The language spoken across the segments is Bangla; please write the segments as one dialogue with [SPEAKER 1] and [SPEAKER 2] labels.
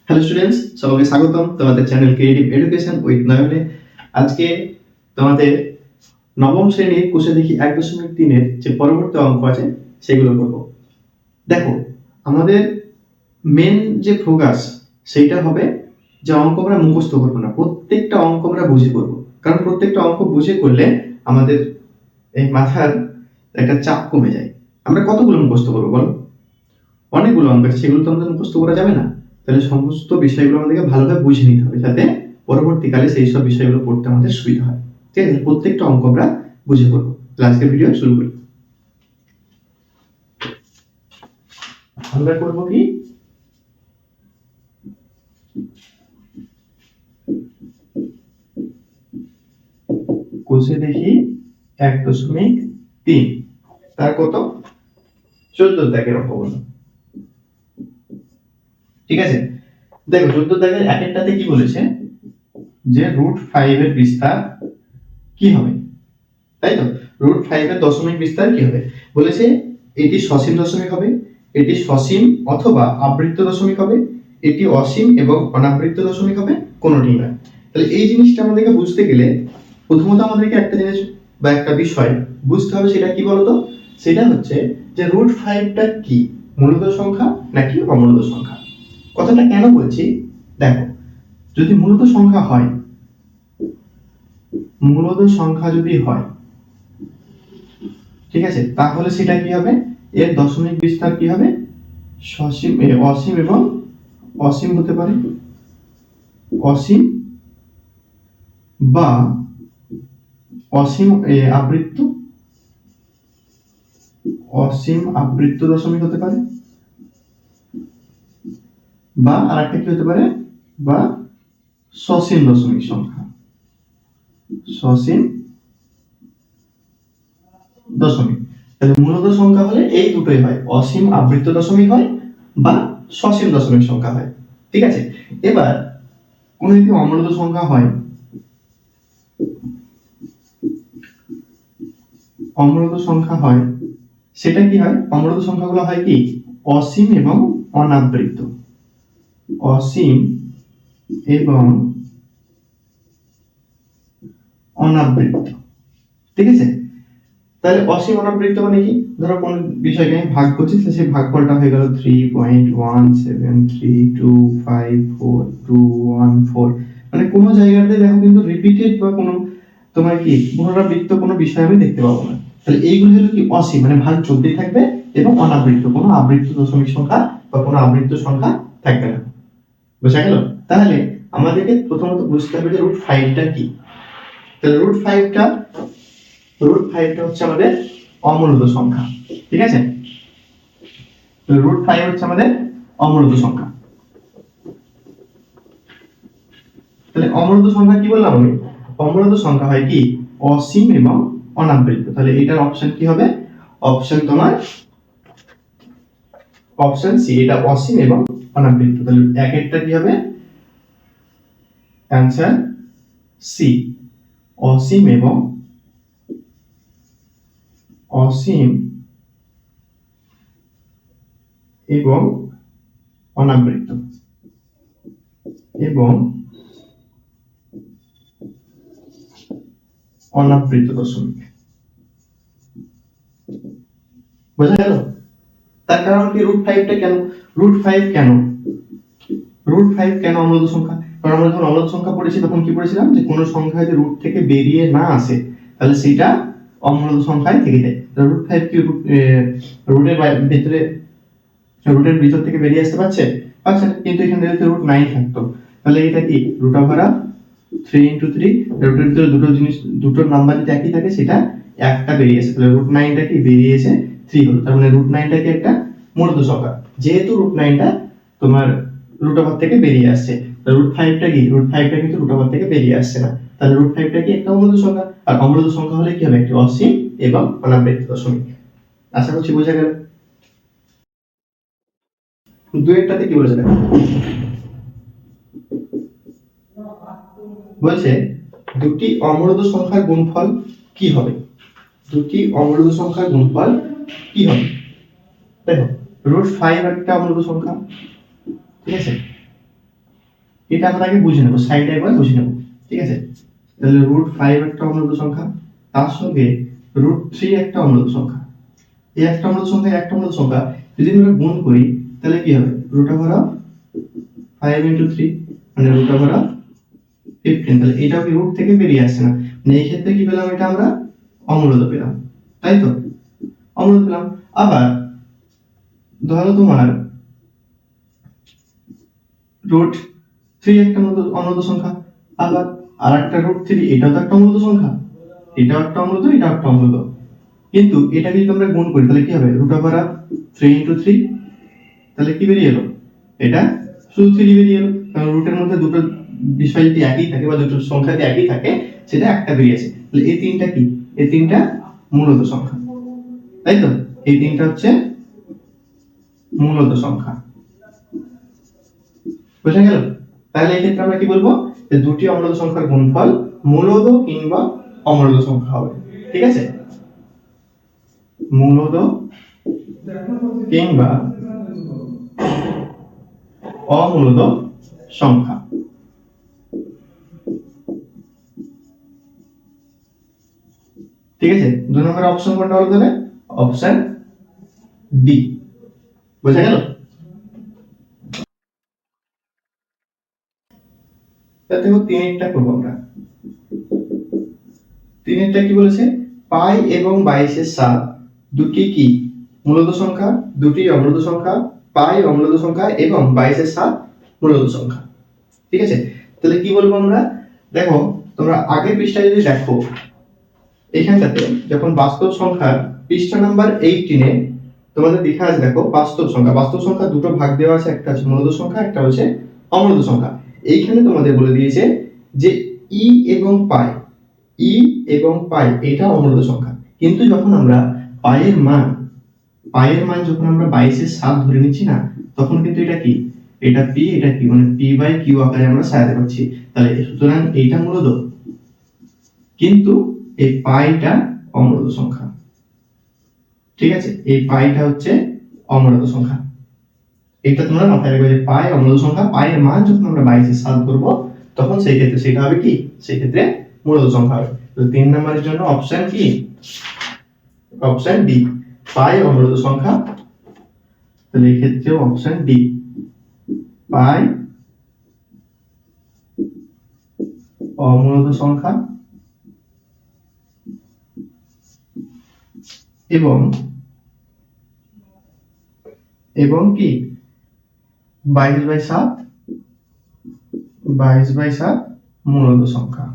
[SPEAKER 1] হ্যালো স্টুডেন্টস, সবাইকে স্বাগতম তোমাদের চ্যানেল ক্রিয়েটিভ এডুকেশন উইথ নয়নে। আজকে তোমাদের নবম শ্রেণীর কোষে দেখি 1.3-এর যে পরবর্তী অঙ্ক আছে সেগুলো করব। দেখো, আমাদের মেন যে ফোকাস সেইটা হবে যে অঙ্ক আমরা মুখস্থ করবো না, প্রত্যেকটা অঙ্ক আমরা বুঝে করব। কারণ প্রত্যেকটা অঙ্ক বুঝে করলে আমাদের এই মাথার একটা চাপ কমে যায়। আমরা কতগুলো মুখস্থ করবো বলো? অনেকগুলো অঙ্ক আছে, সেগুলো তো আমাদের মুখস্থ করা যাবে না। তাহলে সমস্ত বিষয়গুলো আমাদেরকে ভালোভাবে বুঝে নিতে হবে, যাতে পরবর্তীকালে সেই সব বিষয়গুলো পড়তে আমাদের সুবিধা হয়। ঠিক আছে, প্রত্যেকটা অঙ্ক আমরা বুঝে পড়বো। আজকের ভিডিও শুরু করি। আমরা করবো কি, কোষে দেখি 1.3 তার কত 14 দাগের অঙ্কগুলো। ঠিক আছে, দেখো 14 দাগের এক একটাতে কি বলেছে যে √5 এর বিস্তার কি হবে, তাই তো? √5 এর দশমিক বিস্তার কি হবে বলেছে? এটি সসীম দশমিক হবে, এটি সসীম অথবা আবৃত্ত দশমিক হবে, এটি অসীম এবং অনাবৃত্ত দশমিক হবে, কোনোটি নয়। তাহলে এই জিনিসটা আমাদেরকে বুঝতে গেলে প্রথমত আমাদেরকে একটা জিনিস বা একটা বিষয় বুঝতে হবে, সেটা কি বলতো? সেটা হচ্ছে যে √5টা কি, মূলত সংখ্যা নাকি অমূলত সংখ্যা। কথাটা কেন বলছি দেখো, যদি মূলত সংখ্যা হয়, মূলত সংখ্যা যদি হয়, ঠিক আছে, তাহলে সেটা কি হবে? এর দশমিক বিস্তার কি হবে? সসীম, অসীম এবং অসীম হতে পারে, অসীম বা অসীম আবৃত্ত, অসীম আবৃত্ত দশমিক হতে পারে, বা আরেকটা কি হতে পারে, বা সসীম দশমিক সংখ্যা, সসীম দশমিক। তাহলে মূলত সংখ্যা হলে এই দুটোই হয়, অসীম আবৃত্ত দশমিক হয় বা সসীম দশমিক সংখ্যা হয়। ঠিক আছে, এবার কোন যদি অমূলত সংখ্যা হয়, অমূলত সংখ্যা হয়, সেটা কি হয়? অমূলত সংখ্যাগুলো হয় কি, অসীম এবং অনাবৃত্ত, অসীম এবং অনাবৃত্ত। ঠিক আছে, তাহলে অসীম অনাবৃত্ত মানে কি? ধরো কোন বিষয়কে আমি ভাগ করছি, সেই ভাগফলটা হয়ে গেল 3.173254214, মানে কোনো জায়গাতে দেখো কিন্তু রিপিটেড বা কোনো তোমার কি পুনরাবৃত্ত কোনো বিষয় আমি দেখতে পাবো না। তাহলে এইগুলো হলো কি অসীম, মানে ভাগ চলতেই থাকবে, এবং অনাবৃত্ত কোনো আবৃত্ত দশমিক সংখ্যা বা কোনো আবৃত্ত সংখ্যা থাকবে না। বুঝা গেল? তাহলে আমাদেরকে প্রথমত বুঝতে হবে যে √5টা কি। তাহলে √5টা হচ্ছে আমাদের অমূলত সংখ্যা। ঠিক আছে, √5 হচ্ছে আমাদের অমূলত সংখ্যা। তাহলে অমূলত সংখ্যা কি বললাম আমি? অমূলত সংখ্যা হয় কি, অসীম এবং অনাবৃত্ত। তাহলে এটার অপশন কি হবে? অপশন তোমার অপশন সি, এটা অসীম এবং অনাবৃত্ত। তাহলে এক একটা কি হবে? অ্যানসার সি, অসীম এবং অসীম এবং অনাবৃত্ত এবং অনাবৃত্ত দশমিক। বোঝা গেল? তার কারণ কি, √5টা কেন, √5 কেন, √5 কেন অমূলত সংখ্যা? কারণ আমরা যখন অমূলত সংখ্যা পড়েছি তখন কি পড়েছিলাম, যে কোনো সংখ্যা যদি রুট থেকে বেরিয়ে না আসে তাহলে সেটা অমূলত সংখ্যায় থেকে যায়। √5 কি রুটের ভিতরে, রুটের ভিতর থেকে বেরিয়ে আসতে পারছে? পারছে না। কিন্তু এখানে যদি √9 থাকতো তাহলে এটা কি √3 রুটের ভিতরে দুটো জিনিস, দুটো নাম্বার যদি একই থাকে, সেটা একটা বেরিয়ে আসে, তাহলে √9টা কি বেরিয়ে এসে 3 হলো। তার মানে √9টা কি একটা মূলত সংখ্যা, যেহেতু √9টা তোমার √5 থেকে বেরিয়ে আসছে। √5টা কি, √5টা কিন্তু √5 থেকে বেরিয়ে আসছে না, তাহলে √5টা কি একটা অমূলত সংখ্যা। আর অমূলত সংখ্যা হলে কি হবে? একটি অসীম এবং অনাবৃত্ত দশমিক। আশা করছি বোঝা গেল। দুইটাতে কি বলেছে দেখো, বলছে দুটি অমূলত সংখ্যার গুণফল কি হবে? দুটি অমূলত সংখ্যার গুণফল কি হবে? দেখো, √5 একটা অমূলত সংখ্যা, ঠিক আছে, এটা আমরা আগে বুঝে নেবো, সাইডে একবার বুঝে নেবো, ঠিক আছে। তাহলে √5 একটা অমূলত সংখ্যা, তার সঙ্গে √3 একটা অমূলত সংখ্যা। এই একটা অমূলত সংখ্যা একটা অমূলত সংখ্যা যদি আমরা গুণ করি তাহলে কি হবে, √5 × 3 মানে √15। তাহলে এটাও কি রুট থেকে বেরিয়ে আসছে না, মানে এই ক্ষেত্রে কি পেলাম, এটা আমরা অমূলত পেলাম, তাই তো, অমূলত পেলাম। আবার ধরো তোমার √3 একটা অমূলত সংখ্যা, আবার আরেকটা √3, এটাও তো একটা অমূলত সংখ্যা, এটাও একটা অমূলত, এটাও একটা অমূলত। কিন্তু এটাকে যদি আমরা গুণ করি তাহলে কি হবে, √3 × 3, তাহলে কি বেরিয়ে এলো, এটা শুধু 3 বেরিয়ে এলো, কারণ রুটের মধ্যে দুটো বিষয় যদি একই থাকে বা দুটো সংখ্যা যদি একই থাকে সেটা একটা বেরিয়েছে। তাহলে এই তিনটা কি, এই তিনটা মূলত সংখ্যা, তাই তো, এই তিনটা হচ্ছে মূলত সংখ্যা, বুঝা গেল। তাহলে এই ক্ষেত্রে আমরা কি বলবো, যে দুটি অমূলত সংখ্যার গুণফল মূলত কিংবা অমূলত সংখ্যা হবে, ঠিক আছে, মূলত কিংবা অমূলত সংখ্যা। ঠিক আছে, 2 নম্বর অপশন কোনটা হলো তাহলে, অপশন ডি, বুঝা গেল। তাহলে দেখো 3 করব আমরা। 3 কি বলেছে, পাই এবং 22/7 দুটি কি মূলত সংখ্যা, দুটি অমূলত সংখ্যা, পাই অমূলত সংখ্যা এবং 22/7 মূলত সংখ্যা, ঠিক আছে। তাহলে কি বলবো আমরা, দেখো তোমরা আগের পৃষ্ঠায় যদি দেখো, এখানটাতে যখন বাস্তব সংখ্যার পৃষ্ঠা নাম্বার 18-এ তোমাদের দেখা আছে, দেখো বাস্তব সংখ্যা দুটো ভাগ দেওয়া আছে, একটা হচ্ছে মূলত সংখ্যা, একটা হচ্ছে অমূলত সংখ্যা। এইখানে তোমাদের বলে দিয়েছে যে ই এবং পাই, ই এবং পাই এটা অমূলত সংখ্যা, কিন্তু যখন আমরা পায়ের মান যখন আমরা 22/7 ধরে নিচ্ছি না, তখন কিন্তু এটা কি, এটা পি, এটা কি, মানে p/q আকারে আমরা সাজাতে পারছি। তাহলে সুতরাং এইটা মূলত, কিন্তু এই পাইটা অমূলত সংখ্যা, ঠিক আছে, এই পাইটা হচ্ছে অমূলত সংখ্যা। এটা তোমরা মাথায় রাখবে যে পাই অমূলত সংখ্যা, পায়ের মান যখন আমরা 22/7 করব তখন সেই ক্ষেত্রে সেটা হবে কি, সেই ক্ষেত্রে মূলত সংখ্যা হবে। তো 3 নম্বরের জন্য অপশন কি, অপশন ডি, পাই অমূলত সংখ্যা। তাহলে এই ক্ষেত্রে অপশন ডি, পাই অমূলত সংখ্যা এবং কি 22/7 মূলত সংখ্যা,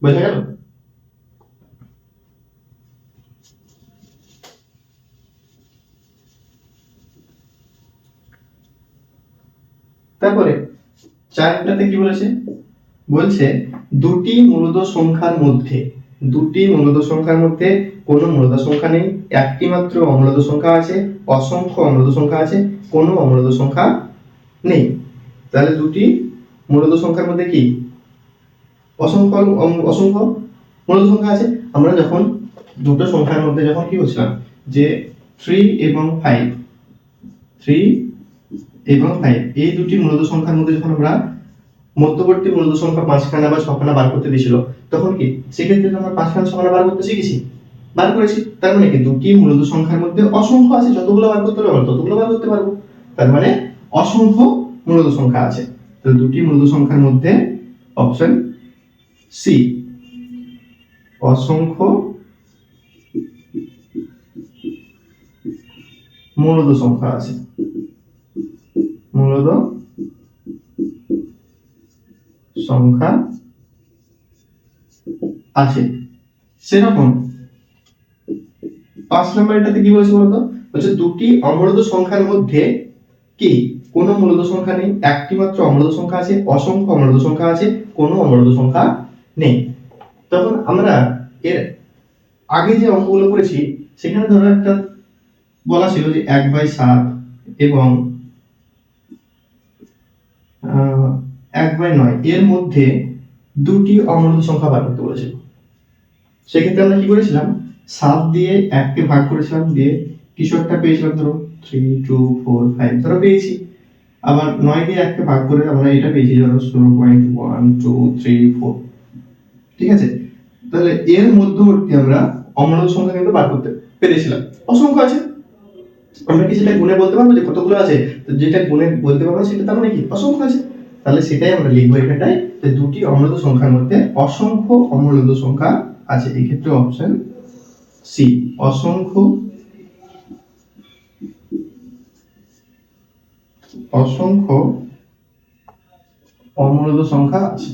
[SPEAKER 1] বোঝা গেল। তারপরে 4টাতে কি বলেছে, বলছে দুটি মূলত সংখ্যার মধ্যে কোনো মূলত সংখ্যা নেই, একটি মাত্র অমূলত সংখ্যা আছে, অসংখ্য অমূলত সংখ্যা আছে, কোনো অমূলত সংখ্যা নেই। তাহলে দুটি মূলত সংখ্যার মধ্যে কি অসংখ্য মূলত সংখ্যা আছে। আমরা যখন দুটো সংখ্যার মধ্যে যখন কি বলছিলাম যে 3 এবং 5 এই দুটি মূলত সংখ্যার মধ্যে যখন আমরা মধ্যবর্তী মূলত সংখ্যা 5খানা বা 6খানা বার করতে দিয়েছিল, তখন কি সেক্ষেত্রে আমরা 5খানা 6খানা বার করতে শিখেছি, বার করেছি। তার মানে কি দুটি মূলত সংখ্যার মধ্যে অসংখ্য আছে, যতগুলো বার করতে পারবো ততগুলো বার করতে পারবো, তার মানে অসংখ্য মূলত সংখ্যা আছে। তো দুটি মূলত সংখ্যার মধ্যে অপশন সি, অসংখ্য মূলত সংখ্যা আছে, মূলত সংখ্যা আছে। সেরকম 5 নম্বরটাতে কি বলেছে বলতো, বলছে দুটি অমূলত সংখ্যার মধ্যে কি কোনো মূলত সংখ্যা নেই, একটি মাত্র অমূলত সংখ্যা আছে, অসংখ্য অমূলত সংখ্যা আছে, কোনো অমূলত সংখ্যা নেই। তখন আমরা এর আগে যে অঙ্কগুলো করেছি সেখানে ধরো একটা বলা ছিল যে 1/7 এবং 1/9 এর মধ্যে দুটি অমূলত সংখ্যা বার করতে বলেছিল। সেক্ষেত্রে আমরা কি করেছিলাম, 7 দিয়ে 1 কে ভাগ করেছিলাম, দিয়ে কিছু একটা পেয়েছিলাম, ধরো 3 2 4 5 ধরো পেয়েছি। আবার 9 দিয়ে 1 কে ভাগ করে আমরা এটা পেয়েছি ধরো 0.1 2 3 4। ঠিক আছে, তাহলে এর মধ্যবর্তী আমরা অমূলদ সংখ্যা কিন্তু বার করতে পেরেছিলাম। অসংখ্য আছে, আমরা কি সেটা গুণে বলতে পারবো যে কতগুলো আছে? তো যেটা গুণে বলতে পারবো সেটা তার মানে কি অসংখ্য আছে। তাহলে সেটাই আমরা লিখবো এখানটায়, যে দুটি অমূলদ সংখ্যার মধ্যে অসংখ্য অমূলদ সংখ্যা আছে। এই ক্ষেত্রে অপশন সি, অসংখ্য অসংখ্য অমূলদ সংখ্যা আছে,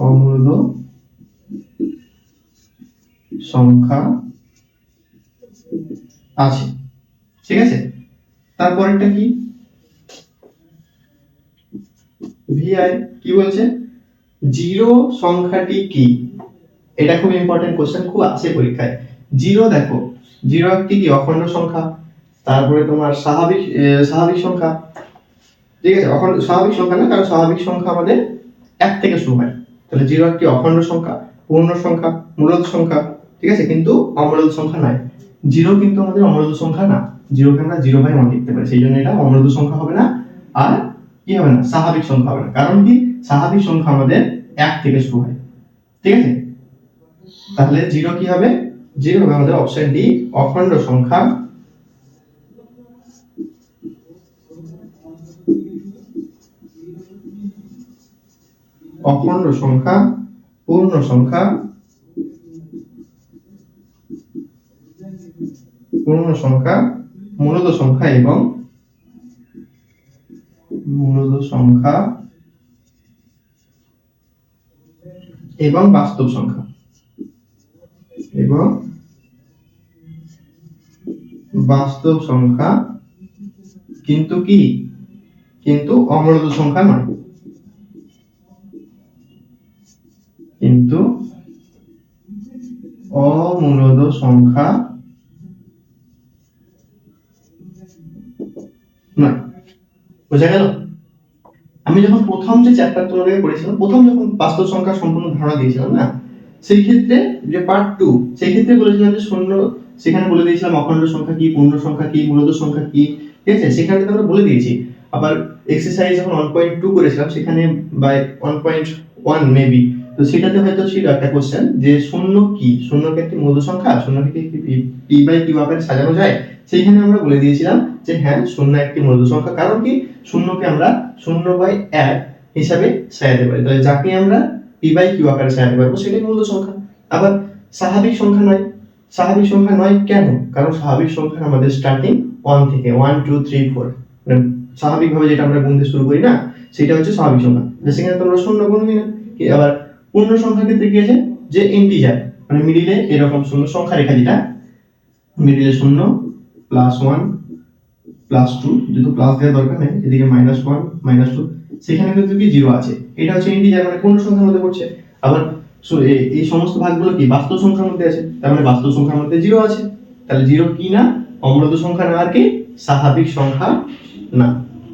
[SPEAKER 1] অমূলদ সংখ্যা আছে। ঠিক আছে, তারপরেরটা কি? ভিআই কি বলছে? জিরো সংখ্যাটি কি? এটা খুব ইম্পর্টেন্ট কোশ্চেন, খুব আসে পরীক্ষায়। জিরো, দেখো জিরো একটি কি অখণ্ড সংখ্যা, তারপরে তোমার স্বাভাবিক সংখ্যা। ঠিক আছে, অখণ্ড স্বাভাবিক সংখ্যা না, কারণ স্বাভাবিক সংখ্যা আমাদের 1 থেকে শুরু হয়। তাহলে জিরো একটি অখণ্ড সংখ্যা, পূর্ণ সংখ্যা, মূলদ সংখ্যা। ঠিক আছে, কিন্তু অমূলদ সংখ্যা নয়। জিরো কিন্তু আমাদের অমূলদ সংখ্যা না, জিরোকে আমরা 0/1 লিখতে পারি, সেই জন্য এটা অমূলদ সংখ্যা হবে না। আর কি হবে না? স্বাভাবিক সংখ্যা হবে না। কারণ কি? স্বাভাবিক সংখ্যা আমাদের 1 থেকে শুরু হয়। ঠিক আছে, তাহলে জিরো কি হবে? জিরো হবে আমাদের অপশন ডি, অখণ্ড সংখ্যা। অখণ্ড সংখ্যা, পূর্ণ সংখ্যা, পূর্ণ সংখ্যা, মূলদ সংখ্যা এবং মূলদ সংখ্যা এবং বাস্তব সংখ্যা, এবং বাস্তব সংখ্যা, কিন্তু কি? কিন্তু অমূলদ সংখ্যা নয়, কিন্তু অমূলদ সংখ্যা নয়। বোঝা গেল? আমি যখন প্রথম যে চ্যাপ্টার তোমাদেরকে পড়েছিলাম, প্রথম যখন বাস্তব সংখ্যা সম্পূর্ণ ধারণা দিয়েছিলাম না, সেই ক্ষেত্রে যে পার্ট 2, সেই ক্ষেত্রে বলেছিলাম যে শূন্য, সেখানে বলে দিয়েছিলাম অখণ্ড সংখ্যা কি, পূর্ণ সংখ্যা কি, মূলদ সংখ্যা কি। ঠিক আছে, সেখানে আমরা বলে দিয়েছি। আবার এক্সারসাইজ যখন 1.2 করেছিলাম, সেখানে বাই 1.1 মেবি, তো সেটাতে হয়তো ছিল একটা কোশ্চেন যে শূন্য কি, শূন্যকে একটি মূলদ সংখ্যা, শূন্যকে কি পি বাই কিউ আকারে সাজানো যায়? সেইখানে আমরা বলে দিয়েছিলাম যে হ্যাঁ, শূন্য একটি মূলদ সংখ্যা। কারণ কি? শূন্যকে আমরা 0/1 হিসাবে সাজাতে পারি, তাহলে যাকে আমরা পি বাই কিউ আকারে সাজাতে পারবো সেটাই মূলদ সংখ্যা। আবার স্বাভাবিক সংখ্যা নয়, স্বাভাবিক সংখ্যা নয় কেন? কারণ স্বাভাবিক সংখ্যা আমাদের স্টার্টিং 1 থেকে 1 2 3 4, মানে স্বাভাবিকভাবে যেটা আমরা গুনতে শুরু করি না, সেটা হচ্ছে স্বাভাবিক সংখ্যা। সেখানে তোমরা শূন্য গুনবি না। আবার পূর্ণ সংখ্যার ক্ষেত্রে কি আছে? যে ইন্টিজার, মানে মিডিলে এরকম শূন্য সংখ্যা রেখা, যেটা মিডিলে 0 +1 +2, যেহেতু প্লাস দেওয়ার দরকার নেই, এদিকে -1 -2, সেখানে কিন্তু কি 0 আছে। এটা হচ্ছে ইন্টিজার, মানে পূর্ণ সংখ্যার মধ্যে পড়ছে। আবার এই সমস্ত ভাগগুলো কি বাস্তব সংখ্যার মধ্যে আছে, তার মানে বাস্তব সংখ্যার মধ্যে 0 আছে। তাহলে 0 কি না? অমূলদ সংখ্যা না, আর কি স্বাভাবিক সংখ্যা না।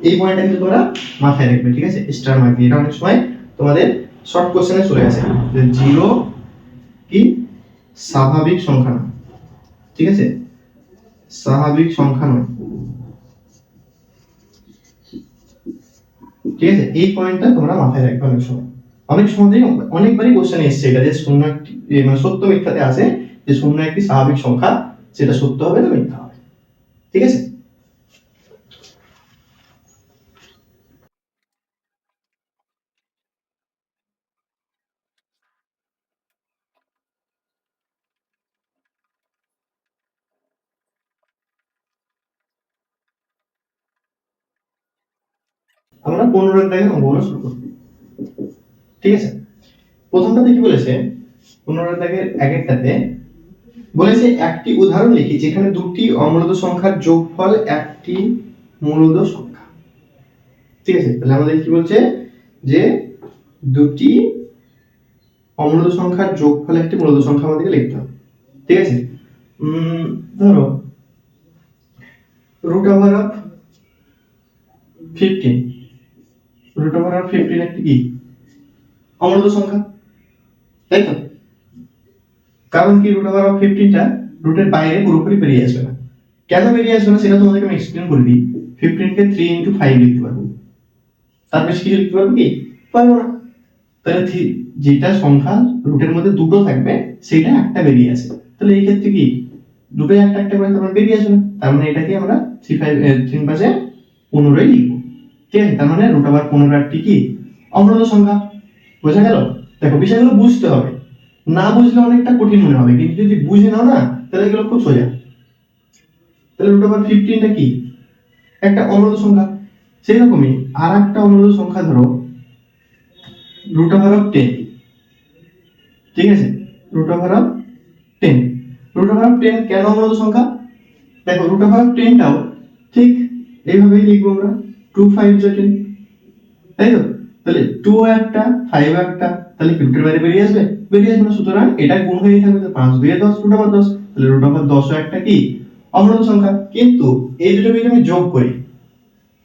[SPEAKER 1] এই পয়েন্টটা কিন্তু তোমরা মাথায় রাখবে। ঠিক আছে, স্টার মার্ক দিয়ে, এটা অনেক সময় তোমাদের শর্ট কোশ্চেনে চলে আসে যে 0 কি স্বাভাবিক সংখ্যা না। ঠিক আছে, স্বাভাবিক সংখ্যা নয়। ঠিক আছে, এই পয়েন্টটা তোমরা মাথায় রাখবে। অনেক সময় অনেকবারই কোশ্চেন এসেছে এটা, যে শূন্য একটি মানে সত্য মিথ্যাতে আসে যে শূন্য একটি স্বাভাবিক সংখ্যা, সেটা সত্য হবে না মিথ্যা হবে। ঠিক আছে, আমরা 15 দাগের অঙ্কগুলো শুরু করব। ঠিক আছে, প্রথমটাতে কি বলেছে? 15 দাগের আগেরটাতে বলেছে একটি উদাহরণ লিখি যেখানে দুটি অমূলদ সংখ্যার যোগফল একটি মূলদ সংখ্যা। ঠিক আছে, তাহলে আমাদের কি বলছে? যে দুটি অমূলদ সংখ্যার যোগফল একটি মূলদ সংখ্যা আমাদেরকে লিখতে হবে। ঠিক আছে, ধরো √15, √15 একটি কি অমূলদ সংখ্যা, তাই তো? কারণ কি √15টা রুটের বাইরে পুরোপুরি বেরিয়ে আসবে না। কেন বেরিয়ে আসবে না সেটা তোমাদেরকে আমি এক্সপ্লেন করে দিই। 15 কে 3 ইনটু 5 লিখতে পারবো, তার বেশি কিছু লিখতে পারবো কি? পারবো না। তাহলে যেটা সংখ্যা রুটের মধ্যে দুটো থাকবে সেটা একটা বেরিয়ে আসে, তাহলে এই ক্ষেত্রে কি দুটো একটা একটা করে তার বেরিয়ে আসবে, তার মানে এটাকে আমরা 3 পাশে 15 লিখবো। ঠিক আছে, তার মানে রুট ওভার 15 একটি কি অমূলত সংখ্যা। বোঝা গেল? দেখো বিষয়গুলো বুঝতে হবে, না বুঝলে অনেকটা কঠিন মনে হবে, কিন্তু যদি বুঝে নাও না তাহলে এগুলো খুব সোজা। তাহলে রুট ওভার 15টা কি একটা অমূলত সংখ্যা। সেই রকমই আর একটা অমূলত সংখ্যা ধরো রুট ওভার অফ 10। ঠিক আছে, root over of 10। Root over of 10 কেন অমূলত সংখ্যা? দেখো রুট ওভার অফ 10টাও ঠিক এইভাবেই লিখবো আমরা, 2 5 10, তাই তো? তাহলে 2 একটা 5 একটা, তাহলে কি রুটের বাইরে বেরিয়ে আসবে? বেরিয়ে আসবে না, সুতরাং এটা গুণ হয়ে থাকবে, তো 5 2 10 রুট ওভার 10, তাহলে রুট ওভার 10 ও একটা কি অমূলত সংখ্যা। কিন্তু এই দুটোকে যদি আমি যোগ করি,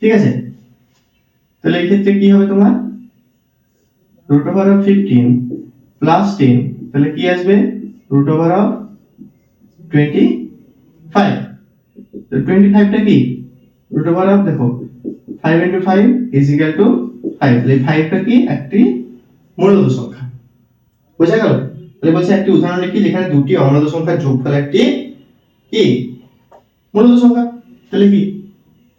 [SPEAKER 1] ঠিক আছে, তাহলে এই ক্ষেত্রে কি হবে তোমার রুট ওভার অফ 15 প্লাস 10, তাহলে কি আসবে রুট ওভার অফ 25। তো 25টা কি রুট ওভার অফ, দেখো 5 ইনটু 5 ইজ ইকুয়াল টু 5, তাহলে 5টা কি একটি মূলত সংখ্যা। বোঝা গেল? তাহলে বলছে একটি উদাহরণ লিখি যেখানে দুটি অমূলত সংখ্যার যোগফল একটি কি মূলত সংখ্যা। তাহলে কি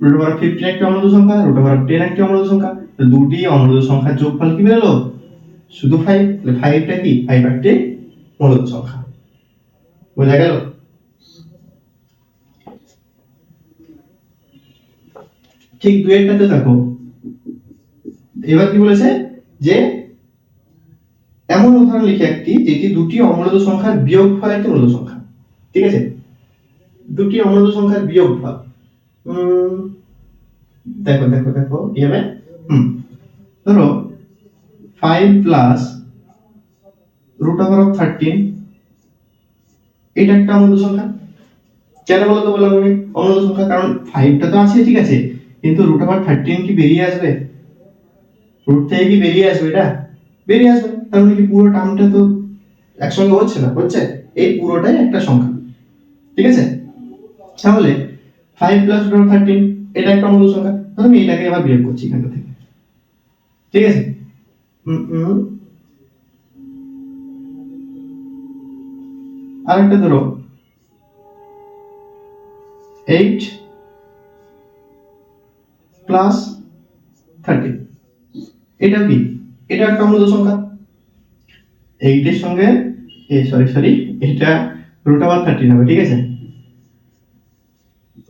[SPEAKER 1] রুট ওভার 15 একটি অমূলত সংখ্যা, রুট ওভার 10 একটি অমূলত সংখ্যা, তো দুটি অমূলত সংখ্যার যোগফল কি বেরোলো? শুধু 5, তাহলে 5টা কি 5 একটি মূলত সংখ্যা। বোঝা গেল? ঠিক দুইটাতে দেখো এবার কি বলেছে যে এমন উদাহরণ লিখে একটি যেটি দুটি অমূলত সংখ্যার বিয়োগফল একটি মূলত সংখ্যা। ঠিক আছে, দুটি অমূলত সংখ্যার বিয়োগফল। দেখো দেখো দেখো কি হবে, ধরো 5 প্লাস রুট ওভার অফ 13, এটা একটা অমূলত সংখ্যা। কেন বলতো বললাম আমি অমূলত সংখ্যা? কারণ 5টা তো আছে, ঠিক আছে, কিন্তু রুট ওভার 13 কি বেরিয়ে আসবে? রুট থেকে কি বেরিয়ে আসবে? এটা বেরিয়ে আসবে, তার মানে কি পুরো টার্মটা তো একসঙ্গে হচ্ছে না, হচ্ছে এই পুরোটাই একটা সংখ্যা। ঠিক আছে, তাহলে 5 প্লাস রুট ওভার 13 এটা একটা অমূলত সংখ্যা, ধরো আমি এটাকে আবার বিয়োগ করছি এখান থেকে। ঠিক আছে, আরেকটা ধরো 8 প্লাস 13, এটা কি এটা একটা অমূলত সংখ্যা। 8 এর সঙ্গে সরি এটা রুট ওভার 13 হবে। ঠিক আছে,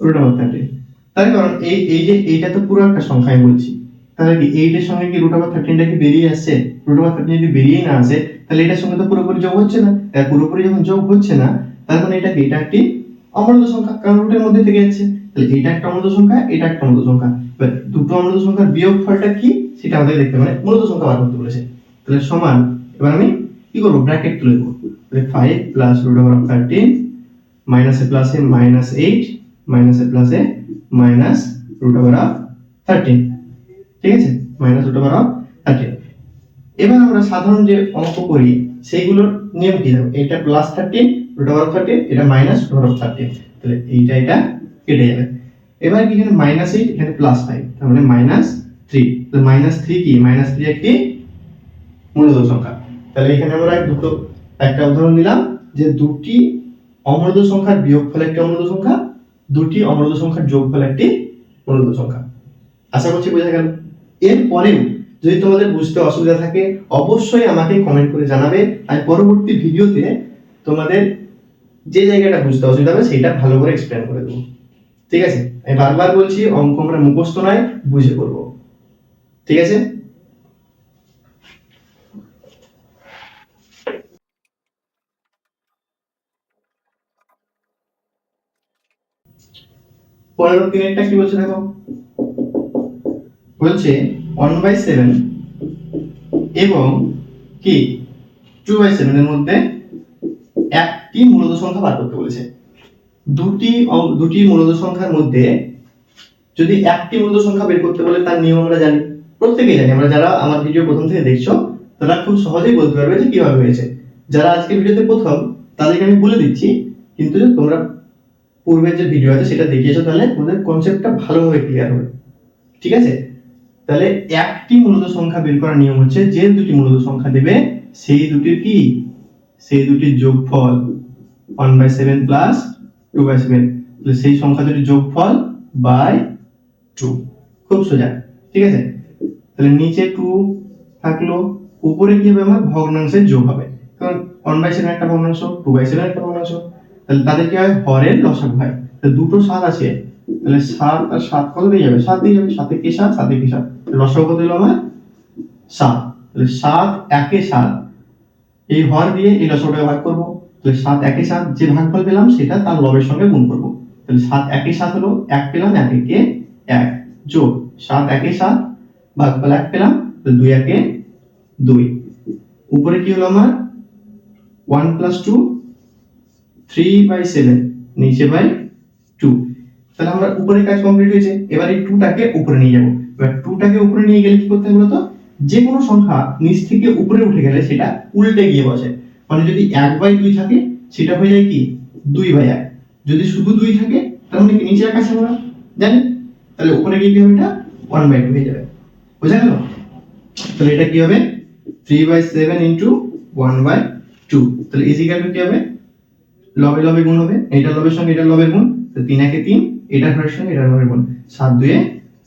[SPEAKER 1] রুট ওভার 13, তার কারণ এই যে এইটা তো পুরো একটা সংখ্যা আমি বলছি, তাহলে কি 8 এর সঙ্গে কি রুট ওভার 13টা কি বেরিয়ে আসছে? রুট ওভার 13 যদি বেরিয়ে না আসে তাহলে এটার সঙ্গে তো পুরোপুরি যোগ হচ্ছে না, তাই পুরোপুরি যখন যোগ হচ্ছে না তার মানে এটা কি এটা একটি অমূলত সংখ্যা, কারণ রুটের মধ্যে থেকে যাচ্ছে। তাহলে এটা একটা অমূলত সংখ্যা, এটা একটা অমূলত সংখ্যা, এবার দুটো অমূলত সংখ্যার বিয়োগফলটা কি সেটা আমাদের দেখতে মানে মূলত সংখ্যা বার করতে বলেছে। তাহলে সমান, এবার আমি কি করব ব্র্যাকেট তুলে দেব, তাহলে 5 প্লাস রুট ওভার 13 মাইনাস এ প্লাস এ মাইনাস 8 মাইনাস এ প্লাস এ মাইনাস রুট ওভার 13। ঠিক আছে, মাইনাস রুট ওভার 13। এবার আমরা সাধারণ যে অঙ্ক করি সেইগুলোর নিয়ম কি জানো, এটা প্লাস 13 রুট ওভার 13, এটা মাইনাস রুট ওভার 13, তাহলে এটা কেটে যাবে। এবার কি এখানে মাইনাস 8 এখানে প্লাস 5, তার মানে মাইনাস 3, তাহলে মাইনাস 3 কি মাইনাস 3 একটি মূলত সংখ্যা। তাহলে এখানে আমরা একটা উদাহরণ দিলাম যে দুটি অমূলত সংখ্যার বিয়োগফল একটি অমূলত সংখ্যা, দুটি অমূলত সংখ্যার যোগফল একটি মূলত সংখ্যা। আশা করছি বোঝা গেল। এর পরেও যদি তোমাদের বুঝতে অসুবিধা থাকে অবশ্যই আমাকে কমেন্ট করে জানাবে, আমি পরবর্তী ভিডিওতে তোমাদের যে জায়গাটা বুঝতে অসুবিধা হবে সেটা ভালো করে এক্সপ্লেন করে দেবো। ঠিক আছে, আমি বারবার বলছি অঙ্ক আমরা মুখস্থ নয় বুঝে করব। ঠিক আছে, পনেরো তিনেরটা কি বলছে দেখো, বলছে 1/7 এবং কি 2/7 এর মধ্যে একটি মূলত সংখ্যা বার করতে বলেছে। দুটি মূলত সংখ্যার মধ্যে যদি একটি মূলত সংখ্যা বের করতে বলে তার নিয়ম আমরা জানি, প্রত্যেকেই জানি, আমরা যারা আমার ভিডিও প্রথম থেকে দেখছো তারা খুব সহজেই বলতে পারবে যে কিভাবে হয়েছে। যারা আজকে ভিডিওতে প্রথম তাদেরকে আমি বলে দিচ্ছি, কিন্তু তোমরা পূর্বের যে ভিডিও আছে সেটা দেখিয়েছো, তাহলে তোমাদের কনসেপ্টটা ভালোভাবে ক্লিয়ার হবে। ঠিক আছে, তাহলে একটি মূলত সংখ্যা বের করার নিয়ম হচ্ছে যে দুটি মূলত সংখ্যা দেবে সেই দুটির কি, সেই দুটির যোগফল 1/7 প্লাস 2/7, তাহলে সেই সংখ্যা দুটির যোগফল বাই 2। খুব সোজা। ঠিক আছে, তাহলে নিচে 2 থাকলো, উপরে কি হবে, আমার ভগ্নাংশের যোগ হবে, কারণ 1/7 একটা ভগ্নাংশ, 2/7 একটা ভগ্নাংশ, তাহলে তাদের কি হয়, হরের লসাগু হয়। তাহলে দুটো 7 আছে, তাহলে 7 আর 7 কত দিয়ে যাবে, 7 দিয়ে যাবে, 7 একে 7, 7 একে 7, লসাগু কত হলো আমার 7। তাহলে 7 একে 7, এই হর দিয়ে এই লসাগুটাকে ভাগ করব, তাহলে 7 একে 7, যে ভাগফল পেলাম সেটা তার লবের সঙ্গে গুণ করব, তাহলে 7 একে 7 হলো 1 পেলাম, 1 একে 1 যোগ 7 একে 7 ভাগফল 1 পেলাম, তো 2 একে 2, উপরে কি হলো আমার 1 প্লাস 2 3/7, নিচে বাই 2। তাহলে আমরা উপরের কাজ কমপ্লিট হয়েছে, এবার এই 2টাকে উপরে নিয়ে যাব। এবার 2টাকে উপরে নিয়ে গেলে কি করতে হবে বলতো, যে কোনো সংখ্যা নিচ থেকে উপরে উঠে গেলে সেটা উল্টে গিয়ে বসে, মানে যদি 1/2 থাকে সেটা হয়ে যায় কি 2/1, যদি শুধু 2 থাকে তাহলে কি নিচে 1 আছে আমরা জানি, তাহলে উপরে গিয়ে কি হবে, এটা 1/2 হয়ে যাবে। বুঝা গেল? তাহলে এটা কি হবে 3/7 ইনটু 1/2, তাহলে ইজিক্যাল টু কি হবে, লবে লবে গুণ হবে, এটা লবের সঙ্গে এটা লবের গুণ, তো 3 একে 3, এটার হরের সঙ্গে এটার হরের গুণ, 7 2 এ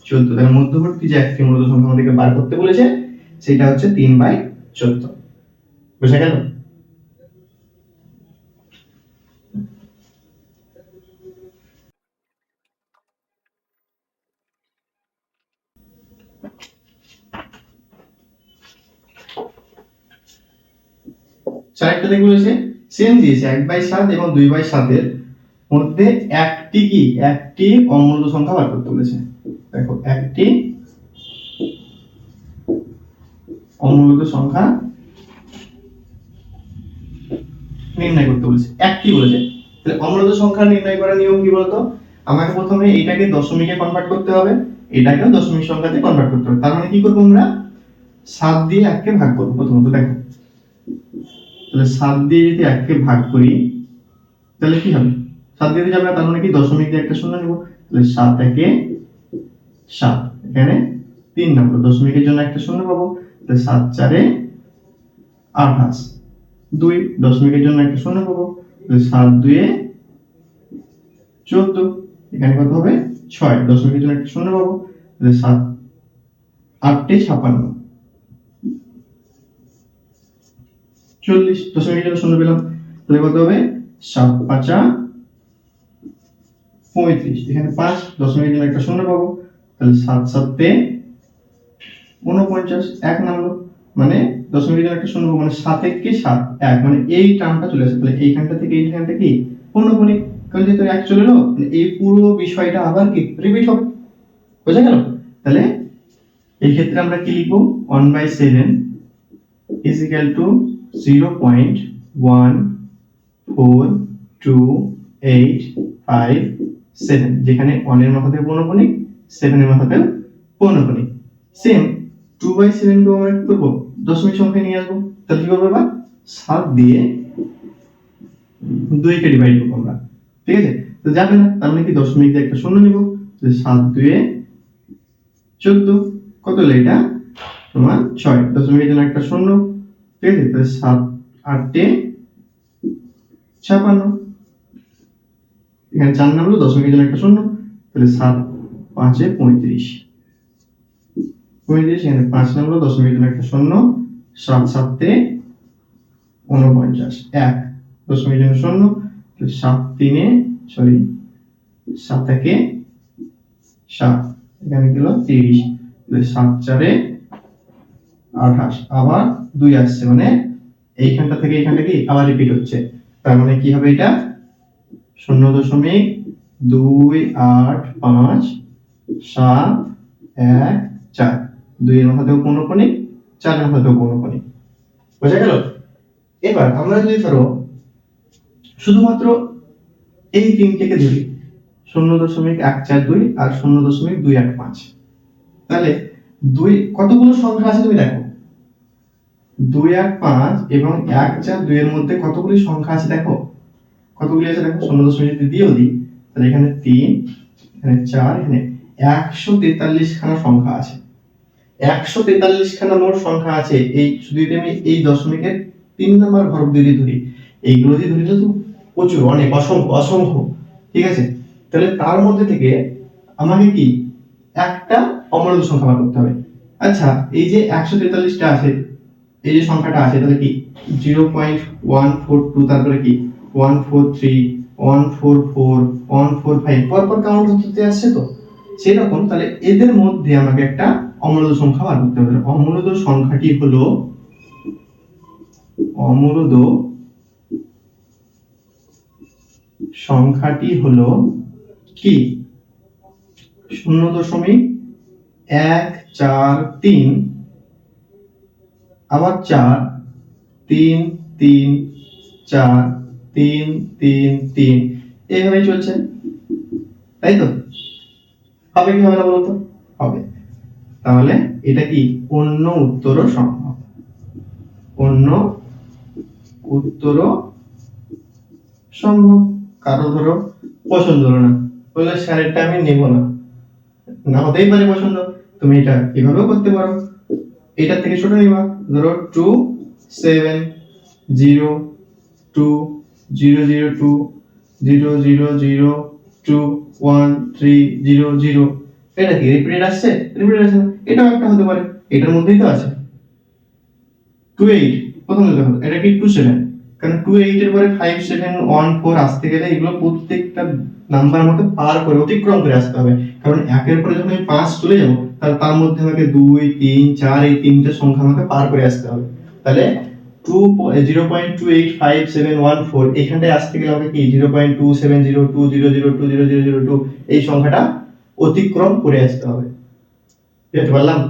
[SPEAKER 1] 14। তাহলে মধ্যবর্তী যে একটি মূলত সংখ্যা আমাদেরকে বার করতে বলেছে সেটা হচ্ছে 3/14। বুঝা গেল? চারটা দেখে বলেছে সেম দিয়েছে 1/7 এবং 2/7 এর মধ্যে একটি কি, একটি অমূলত সংখ্যা বার করতে বলেছে। দেখো একটি অমূলত সংখ্যা নির্ণয় করতে বলেছে, একটি বলেছে। তাহলে অমূলত সংখ্যা নির্ণয় করার নিয়ম কি বলতো, আমাকে প্রথমে এটাকে দশমিকে কনভার্ট করতে হবে, এটাকেও দশমিক সংখ্যাতে কনভার্ট করতে হবে। তার মানে কি করব, আমরা 7 দিয়ে 1 কে ভাগ করব প্রথমত। দেখো তাহলে 7 দিয়ে যদি 1 কে ভাগ করি তাহলে কি হবে, 7 দিয়ে যাবে, তার মানে কি দশমিক দিয়ে একটা শূন্য নেব, তাহলে 7 একে 7, এখানে 3 নম্বর দশমিকের জন্য একটা শূন্য পাবো, তাহলে 7 4 এ 28, 2 দশমিকের জন্য একটা শূন্য পাবো, তাহলে 7 2 এ 14, এখানে কত হবে 6 দশমিকের জন্য একটা শূন্য পাবো, তাহলে 7 8 এ 56, 40 দশমিকের জন্য শূন্য পেলাম, তাহলে কত হবে 7 5 35, এখানে 5 দশমিকের জন্য একটা শূন্য পাবো, তাহলে 7 7 এ 49, 1 নামলো, মানে দশমিকের জন্য একটা শূন্য পাবো, মানে 7 একে 7 1, মানে এই টার্মটা চলে আসে, তাহলে এইখানটা থেকে এইখানটা কি পূর্ণপণিক, কারণ যেহেতু 1 চলে এলো, মানে এই পুরো বিষয়টা আবার কি রিপিট হবে। বুঝা গেল? তাহলে এই ক্ষেত্রে আমরা কি লিখবো, 1/7 is equal to 0.142857, যেখানে 1 এর মাথাতে পৌনঃপুনিক, 7 এর মাথাতে পৌনঃপুনিক। সেম 2/7 কে আমরা কি করব, দশমিক সংখ্যায় নিয়ে আসবো, তাহলে কি করব, এবার 7 দিয়ে 2 কে ডিভাইড করব আমরা। ঠিক আছে, তো যাবে না, তার মানে কি দশমিক দিয়ে একটা শূন্য নিব, তাহলে 7 2 এ 14, কত হলো এটা তোমার 6 দশমিকের জন্য একটা শূন্য, ঠিক আছে, তাহলে 7 8 এ 56, এখানে 4 নাম হলো দশমিকের জন্য একটা শূন্য, তাহলে 7 5 এ 35, এখানে 5 নাম হলো দশমিকের জন্য একটা শূন্য, 7 7 এ 49, 1 দশমিকের জন্য শূন্য, তাহলে 7 3 এ 7 1 এ 7, এখানে গেল 30, তাহলে 7 4 এ 28, আবার 2 আসছে, মানে এইখানটা থেকে এইখানটা কি আবার রিপিট হচ্ছে, তার মানে কি হবে, এটা 0.2855714, 2 এর মাথাতেও পৌনঃপুনিক, 4 এর মাথাতেও পৌনঃপুনিক। বুঝা গেল? এবার আমরা যদি ধরো শুধুমাত্র এই তিনটেকে ধরি, 0.142 আর 0.215, তাহলে দুই কতগুলো সংখ্যা আছে তুমি দেখো, 2 1 5 এবং 1 4 2 এর মধ্যে কতগুলি সংখ্যা আছে দেখো, কতগুলি আছে দেখো, 0.0 যদি দিয়েও দিই তাহলে এখানে 3, এখানে 4, এখানে 143 খানা সংখ্যা আছে। 143 খানা মোট সংখ্যা আছে। এই যদি আমি এই দশমিকের 3 নাম্বার ঘর দিয়ে ধরি, এইগুলো দিয়ে ধরি তো প্রচুর, অনেক, অসংখ্য অসংখ্য, ঠিক আছে। তাহলে তার মধ্যে থেকে আমাকে কি একটা অমূলদ সংখ্যা বার করতে হবে। আচ্ছা, এই যে 143টা আছে, এই যে সংখ্যাটা আছে, তাহলে কি 0.142, তারপরে কি 143, 144, 145 পরপর কাউন্ট হতে আসছে তো সেরকম। তাহলে এদের মধ্যে আমাকে একটা অমূলদ সংখ্যা বার করতে হবে। অমূলদ সংখ্যাটি হলো কি 0.143, আবার 4, 3, 3, 4, 3, 3, 3 এইভাবেই চলছে, তাই তো? হবে কি হবে না বলতো? হবে। তাহলে এটা কি অন্য উত্তরও সম্ভব, অন্য উত্তরও সম্ভব। কারো ধরো পছন্দ হলো না, বললে স্যারেরটা আমি নেব না, না হতেই পারে পছন্দ, তুমি এটা এভাবেও করতে পারো। এটার থেকে ছোট নিবা, ধরো 2 7 0 2 0 0 2 0 0 0 2 1 3 0 0, এটা কি রিপিটেড আসছে? রিপিটেড আসছে না, এটাও একটা হতে পারে, এটার মধ্যেই তো আছে। 28 প্রথম দেখো, এটা কি 27, কারণ 28 এর পরে 5 7 1 4 আসতে গেলে এগুলো প্রত্যেকটা নাম্বার আমাকে পার করে অতিক্রম করে আসতে হবে। কারণ একের পরে যখন আমি 5 চলে যাব, তাহলে তার মধ্যে আমাকে 2 3 4 এই তিনটে সংখ্যা আমাকে পার করে আসতে হবে। তাহলে 0.285714 এখানটায় আসতে গেলে আমাকে কি 0.27020020002002 এই সংখ্যাটা অতিক্রম করে আসতে হবে। বুঝতে পারলাম?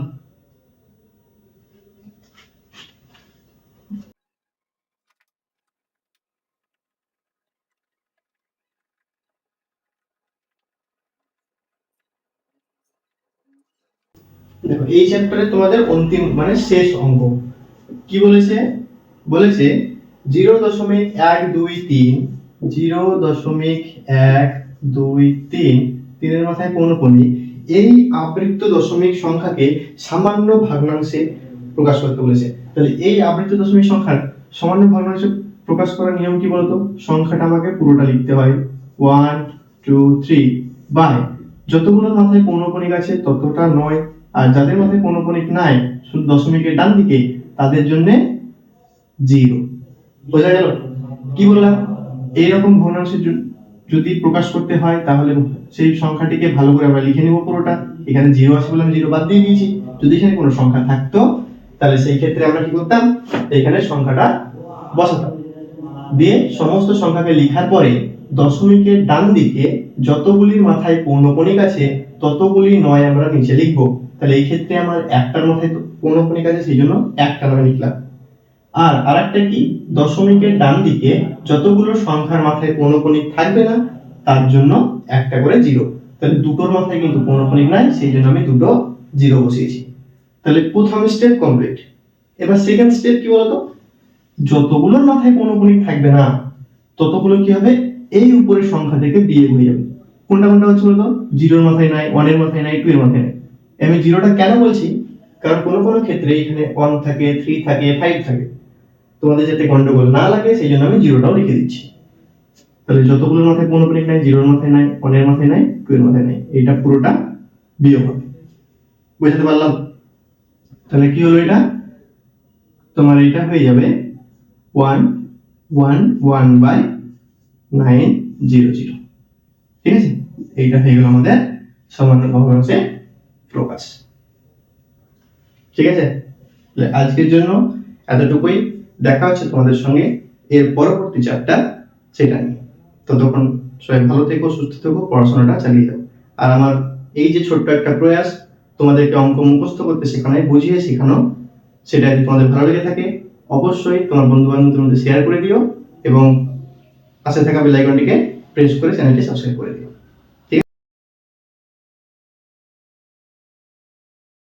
[SPEAKER 1] দেখো এই চ্যাপ্টারে তোমাদের অন্তিম মানে শেষ অঙ্ক কি বলেছে, বলেছে 0.123 0.123 তিনের মাথায় পৌনঃপুনিক এই আবৃত্ত দশমিক সংখ্যাকে সামান্য ভগ্নাংশে প্রকাশ করতে বলেছে। তাহলে এই আবৃত্ত দশমিক সংখ্যার সামান্য ভগ্নাংশে প্রকাশ করার নিয়ম কি বলতো? সংখ্যাটা আমাকে পুরোটা লিখতে হয় 1 2 3 বাই যতগুলো মাথায় পৌনঃপুনিক আছে ততটা নয়, আর যাদের মাথায় পৌনঃপুনিক নাই শুধু দশমিকের ডান দিকে তাদের জন্য 0। বোঝা গেল? কি বললাম? এইরকম ভগ্নাংশে যদি প্রকাশ করতে হয় তাহলে সেই সংখ্যাটিকে ভালো করে আমরা লিখে নিব পুরোটা। এখানে 0 আছে বলে আমি 0 বাদ দিয়ে দিয়েছি। যদি এখানে কোনো সংখ্যা থাকতো তাহলে সেই ক্ষেত্রে আমরা কি করতাম, এখানে সংখ্যাটা বসাতাম, দিয়ে সমস্ত সংখ্যাকে লেখার পরে দশমিকের ডান দিকে যতগুলির মাথায় পৌনঃপুনিক আছে ততগুলি নয় আমরা নিচে লিখব। তাহলে এই ক্ষেত্রে আমার একটার মাথায় পৌনঃপুনিক আছে সেই জন্য একটা নামে লিখলাম। আর আরেকটা কি, দশমিকের ডান দিকে যতগুলো সংখ্যার মাথায় পৌনঃপুনিক থাকবে না তার জন্য একটা করে 0। তাহলে দুটোর মাথায় কিন্তু পৌনঃপুনিক নাই সেই জন্য আমি দুটো 0 বসিয়েছি। তাহলে প্রথম স্টেপ কমপ্লিট। এবার সেকেন্ড স্টেপ কি বলতো, যতগুলোর মাথায় পৌনঃপুনিক থাকবে না ততগুলো কি হবে এই উপরের সংখ্যা থেকে বিয়োগ হয়ে যাবে। কোনটা কোনটা হচ্ছে বলতো, 0 এর মাথায় নাই, 1 এর মাথায় নাই, 2 এর মাথায় নাই। আমি 0টা কেন বলছি, কারণ কোনো কোনো ক্ষেত্রে এখানে 1 থাকে, 3 থাকে, 5 থাকে, তোমাদের যাতে গন্ডগোল না লাগে সেই জন্য আমি 0টাও লিখে দিচ্ছি। তাহলে যতগুলোর মাথায় পৌনঃপুনিক নাই, 0 এর মাথায় নাই, 1 এর মাথায় নাই, 2 এর মাথায় নাই, এইটা পুরোটা বিয়োগ হবে। বুঝতে পারলাম? তাহলে কি হলো, এটা তোমার এটা হয়ে যাবে 111/900। ঠিক আছে, এইটা হয়ে গেল আমাদের সামান্য ভগ্নাংশে প্রকাশ। ঠিক আছে, আজকের জন্য এতটুকুই। দেখা হচ্ছে তোমাদের সঙ্গে এর পরবর্তী চ্যাপ্টার সেটা নিয়ে। ততক্ষণ সবাই ভালো থেকো, সুস্থ থেকো, পড়াশোনাটা চালিয়ে যাও। আর আমার এই যে ছোট্ট একটা প্রয়াস তোমাদেরকে অঙ্ক মুখস্থ করতে শেখানো, বুঝিয়ে শেখানো, সেটা যদি তোমাদের ভালো লেগে থাকে অবশ্যই তোমার বন্ধু বান্ধবদের মধ্যে শেয়ার করে দিও এবং পাশে থাকা বেল আইকনটিকে প্রেস করে চ্যানেলটি সাবস্ক্রাইব করে দিও।